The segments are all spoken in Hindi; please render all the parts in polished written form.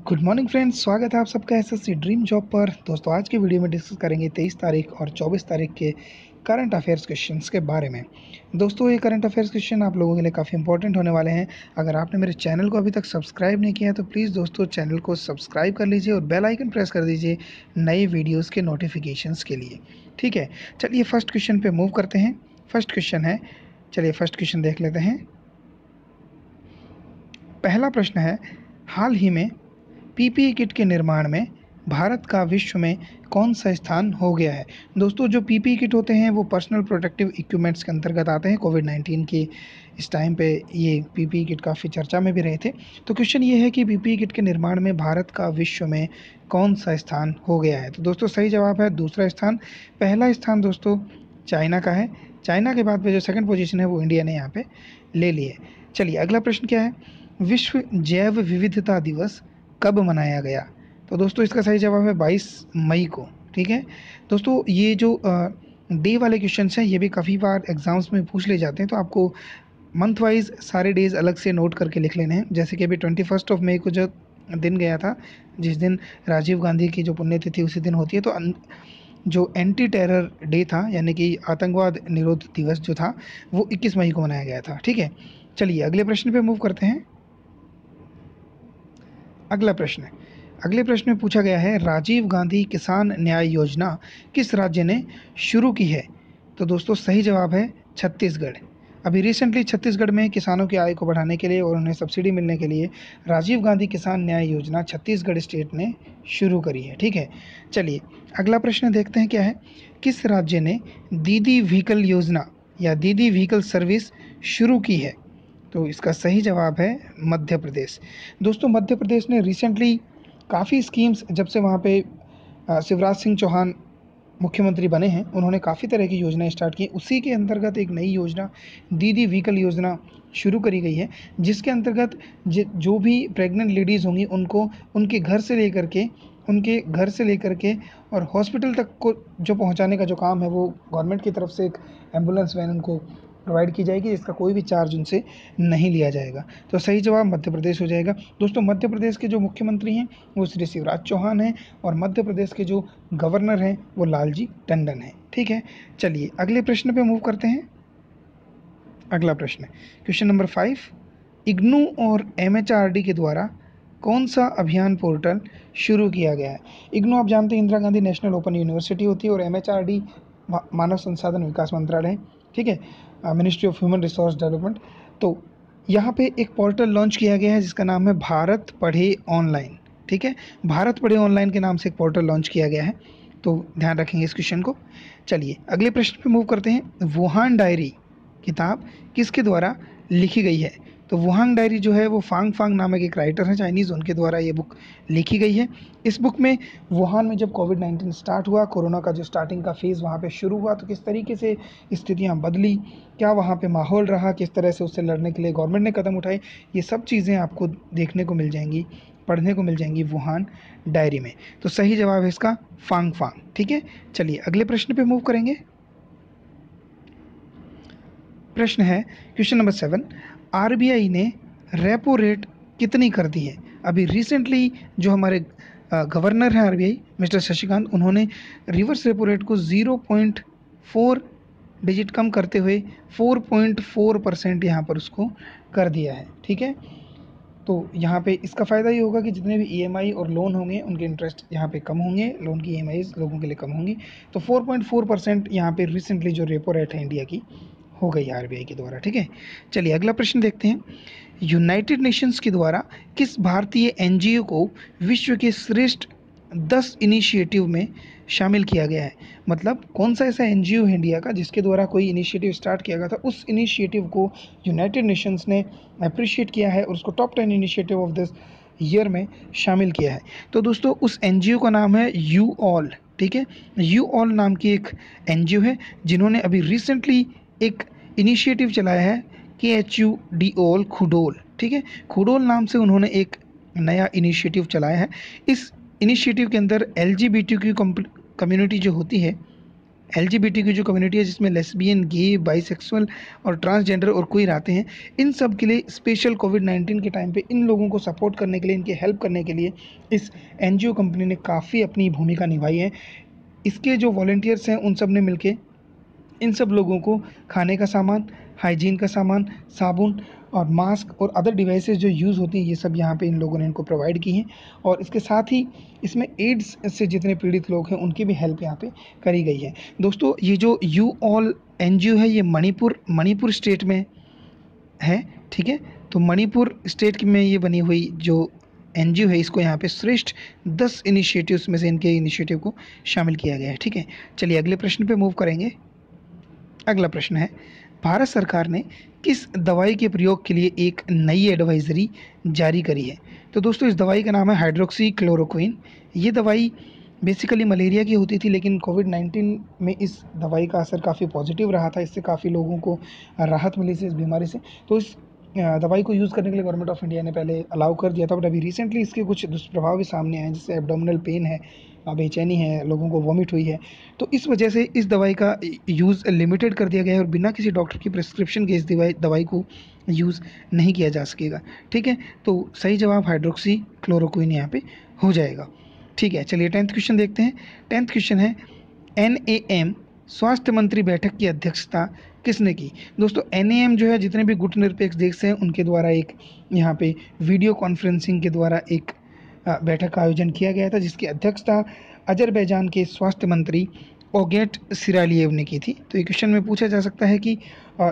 गुड मॉर्निंग फ्रेंड्स, स्वागत है आप सबका एसएससी ड्रीम जॉब पर। दोस्तों आज की वीडियो में डिस्कस करेंगे 23 तारीख और 24 तारीख के करंट अफेयर्स क्वेश्चंस के बारे में। दोस्तों ये करंट अफेयर्स क्वेश्चन आप लोगों के लिए काफ़ी इंपॉर्टेंट होने वाले हैं। अगर आपने मेरे चैनल को अभी तक सब्सक्राइब नहीं किया है तो प्लीज़ दोस्तों चैनल को सब्सक्राइब कर लीजिए और बेल आइकन प्रेस कर दीजिए नई वीडियोज़ के नोटिफिकेशंस के लिए। ठीक है, चलिए फर्स्ट क्वेश्चन पे मूव करते हैं। फर्स्ट क्वेश्चन है, चलिए फर्स्ट क्वेश्चन देख लेते हैं। पहला प्रश्न है, हाल ही में पीपीई किट के निर्माण में भारत का विश्व में कौन सा स्थान हो गया है। दोस्तों जो पीपीई किट होते हैं वो पर्सनल प्रोटेक्टिव इक्विपमेंट्स के अंतर्गत आते हैं। कोविड-19 के इस टाइम पे ये पीपीई किट काफ़ी चर्चा में भी रहे थे। तो क्वेश्चन ये है कि पीपीई किट के निर्माण में भारत का विश्व में कौन सा स्थान हो गया है। तो दोस्तों सही जवाब है दूसरा स्थान। पहला स्थान दोस्तों चाइना का है। चाइना के बाद में जो सेकंड पोजीशन है वो इंडिया ने यहाँ पे ले ली है। चलिए अगला प्रश्न क्या है, विश्व जैव विविधता दिवस कब मनाया गया। तो दोस्तों इसका सही जवाब है 22 मई को। ठीक है दोस्तों, ये जो डे वाले क्वेश्चंस हैं ये भी काफ़ी बार एग्जाम्स में पूछ ले जाते हैं, तो आपको मंथ वाइज सारे डेज अलग से नोट करके लिख लेने हैं। जैसे कि अभी 21 मई को जो दिन गया था, जिस दिन राजीव गांधी की जो पुण्यतिथि उसी दिन होती है, तो जो एंटी टेरर डे था यानी कि आतंकवाद निरोध दिवस जो था वो 21 मई को मनाया गया था। ठीक है, चलिए अगले प्रश्न पे मूव करते हैं। अगला प्रश्न है, अगले प्रश्न में पूछा गया है, राजीव गांधी किसान न्याय योजना किस राज्य ने शुरू की है। तो दोस्तों सही जवाब है छत्तीसगढ़। अभी रिसेंटली छत्तीसगढ़ में किसानों की आय को बढ़ाने के लिए और उन्हें सब्सिडी मिलने के लिए राजीव गांधी किसान न्याय योजना छत्तीसगढ़ स्टेट ने शुरू करी है। ठीक है, चलिए अगला प्रश्न देखते हैं क्या है, किस राज्य ने दीदी व्हीकल योजना या दीदी व्हीकल सर्विस शुरू की है। तो इसका सही जवाब है मध्य प्रदेश। दोस्तों मध्य प्रदेश ने रिसेंटली काफ़ी स्कीम्स, जब से वहाँ पे शिवराज सिंह चौहान मुख्यमंत्री बने हैं, उन्होंने काफ़ी तरह की योजनाएं स्टार्ट की। उसी के अंतर्गत एक नई योजना दीदी व्हीकल योजना शुरू करी गई है, जिसके अंतर्गत जो भी प्रेग्नेंट लेडीज़ होंगी उनको उनके घर से लेकर के और हॉस्पिटल तक को जो पहुंचाने का जो काम है वो गवर्नमेंट की तरफ से एक एम्बुलेंस वैन उनको प्रोवाइड की जाएगी, जिसका कोई भी चार्ज उनसे नहीं लिया जाएगा। तो सही जवाब मध्य प्रदेश हो जाएगा। दोस्तों मध्य प्रदेश के जो मुख्यमंत्री हैं वो श्री शिवराज चौहान हैं और मध्य प्रदेश के जो गवर्नर हैं वो लालजी टंडन हैं। ठीक है, चलिए अगले प्रश्न पे मूव करते हैं। अगला प्रश्न है क्वेश्चन नंबर 5, इग्नू और एमएचआरडी के द्वारा कौन सा अभियान पोर्टल शुरू किया गया है। इग्नू आप जानते हैं Indira Gandhi national open university होती है और एमएचआरडी मानव संसाधन विकास मंत्रालय है। ठीक है, ministry of human resource development. तो यहाँ पे एक पोर्टल लॉन्च किया गया है जिसका नाम है भारत पढ़े ऑनलाइन। ठीक है, भारत पढ़े ऑनलाइन के नाम से एक पोर्टल लॉन्च किया गया है, तो ध्यान रखेंगे इस क्वेश्चन को। चलिए अगले प्रश्न पे मूव करते हैं। वुहान डायरी किताब किसके द्वारा लिखी गई है। तो वुहान डायरी जो है वो फांग फांग नामक एक राइटर हैं चाइनीज़, उनके द्वारा ये बुक लिखी गई है। इस बुक में वुहान में जब कोविड-19 स्टार्ट हुआ, कोरोना का जो स्टार्टिंग का फेज़ वहाँ पे शुरू हुआ, तो किस तरीके से स्थितियाँ बदली, क्या वहाँ पे माहौल रहा, किस तरह से उससे लड़ने के लिए गवर्नमेंट ने कदम उठाए, ये सब चीज़ें आपको देखने को मिल जाएंगी, पढ़ने को मिल जाएंगी वुहान डायरी में। तो सही जवाब है इसका फांग फांग। ठीक है, चलिए अगले प्रश्न पे मूव करेंगे। प्रश्न है क्वेश्चन नंबर 7, आरबीआई ने रेपो रेट कितनी कर दी है। अभी रिसेंटली जो हमारे गवर्नर हैं आरबीआई मिस्टर शशिकांत, उन्होंने रिवर्स रेपो रेट को 0.4 डिजिट कम करते हुए 4.4% यहाँ पर उसको कर दिया है। ठीक है, तो यहाँ पे इसका फ़ायदा ये होगा कि जितने भी ईएमआई और लोन होंगे उनके इंटरेस्ट यहाँ पे कम होंगे, लोन की ईएमआईज लोगों के लिए कम होंगी। तो 4.4% यहाँ पे रिसेंटली जो रेपो रेट है इंडिया की हो गई आरबीआई के द्वारा। ठीक है, चलिए अगला प्रश्न देखते हैं। यूनाइटेड नेशंस के द्वारा किस भारतीय एनजीओ को विश्व के श्रेष्ठ 10 इनिशिएटिव में शामिल किया गया है। मतलब कौन सा ऐसा एनजीओ है इंडिया का जिसके द्वारा कोई इनिशिएटिव स्टार्ट किया गया था, उस इनिशिएटिव को यूनाइटेड नेशंस ने अप्रिशिएट किया है और उसको top 10 initiative of this year में शामिल किया है। तो दोस्तों उस एनजीओ का नाम है यू ऑल। ठीक है, यू ऑल नाम की एक एनजीओ है जिन्होंने अभी रिसेंटली एक इनिशिएटिव चलाया है KHUDOL खुडोल। ठीक है, खुडोल नाम से उन्होंने एक नया इनिशिएटिव चलाया है। इस इनिशिएटिव के अंदर LGBTQ कम्युनिटी जो होती है, LGBT की जो कम्युनिटी है जिसमें लेस्बियन, गे, बाइसेक्सुअल और ट्रांसजेंडर और क्वीर आते हैं, इन सब के लिए स्पेशल कोविड-19 के टाइम पे इन लोगों को सपोर्ट करने के लिए, इनकी हेल्प करने के लिए इस एनजीओ कंपनी ने काफ़ी अपनी भूमिका निभाई है। इसके जो वॉलंटियर्स हैं उन सब ने मिलके इन सब लोगों को खाने का सामान, हाइजीन का सामान, साबुन और मास्क और अदर डिवाइसेस जो यूज़ होती हैं, ये सब यहाँ पे इन लोगों ने इनको प्रोवाइड की हैं। और इसके साथ ही इसमें एड्स से जितने पीड़ित लोग हैं उनकी भी हेल्प यहाँ पे करी गई है। दोस्तों, ये जो यू ऑल एनजीओ है, ये मणिपुर स्टेट में है, ठीक है। तो मणिपुर स्टेट में ये बनी हुई जो एनजीओ है, इसको यहाँ पे श्रेष्ठ 10 इनिशिएटिव्स में से इनके इनिशिएटिव को शामिल किया गया है, ठीक है। चलिए अगले प्रश्न पे मूव करेंगे। अगला प्रश्न है, भारत सरकार ने किस दवाई के प्रयोग के लिए एक नई एडवाइजरी जारी करी है? तो दोस्तों, इस दवाई का नाम है हाइड्रोक्सी क्लोरोक्विन। ये दवाई बेसिकली मलेरिया की होती थी, लेकिन कोविड-19 में इस दवाई का असर काफ़ी पॉजिटिव रहा था। इससे काफ़ी लोगों को राहत मिली थी इस बीमारी से। तो इस दवाई को यूज़ करने के लिए गवर्नमेंट ऑफ इंडिया ने पहले अलाउ कर दिया था, बट अभी रिसेंटली इसके कुछ दुष्प्रभाव भी सामने आए हैं, जैसे एब्डोमिनल पेन है, बेचैनी है, लोगों को वॉमिट हुई है। तो इस वजह से इस दवाई का यूज़ लिमिटेड कर दिया गया है और बिना किसी डॉक्टर की प्रिस्क्रिप्शन के इस दवाई को यूज़ नहीं किया जा सकेगा, ठीक है। तो सही जवाब हाइड्रोक्सी क्लोरोक्विन यहाँ पे हो जाएगा, ठीक है। चलिए 10th क्वेश्चन देखते हैं। 10th क्वेश्चन है, NAM स्वास्थ्य मंत्री बैठक की अध्यक्षता किसने की? दोस्तों, NAM जो है, जितने भी गुटनिरपेक्ष देश हैं उनके द्वारा एक यहाँ पे वीडियो कॉन्फ्रेंसिंग के द्वारा एक बैठक का आयोजन किया गया था, जिसकी अध्यक्षता अजरबैजान के स्वास्थ्य मंत्री ओगेट सिरालिएव ने की थी। तो ये क्वेश्चन में पूछा जा सकता है कि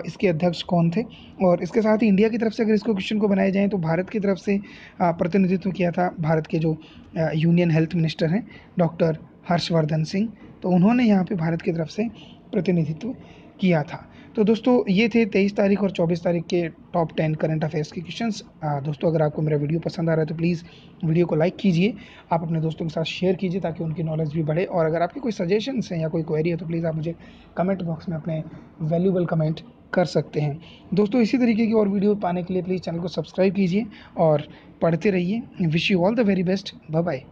इसके अध्यक्ष कौन थे। और इसके साथ ही इंडिया की तरफ से अगर इसको क्वेश्चन को बनाए जाएँ तो भारत की तरफ से प्रतिनिधित्व किया था भारत के जो यूनियन हेल्थ मिनिस्टर हैं डॉक्टर हर्षवर्धन सिंह, तो उन्होंने यहाँ पे भारत की तरफ से प्रतिनिधित्व किया था। तो दोस्तों, ये थे 23 तारीख और 24 तारीख के टॉप 10 करंट अफेयर्स के क्वेश्चंस। दोस्तों, अगर आपको मेरा वीडियो पसंद आ रहा है तो प्लीज़ वीडियो को लाइक कीजिए, आप अपने दोस्तों के साथ शेयर कीजिए ताकि उनकी नॉलेज भी बढ़े। और अगर आपके कोई सजेशंस हैं या कोई क्वेरी है तो प्लीज़ आप मुझे कमेंट बॉक्स में अपने वैल्यूबल कमेंट कर सकते हैं। दोस्तों, इसी तरीके की और वीडियो पाने के लिए प्लीज़ चैनल को सब्सक्राइब कीजिए और पढ़ते रहिए। Wish you all the very best. Bye bye.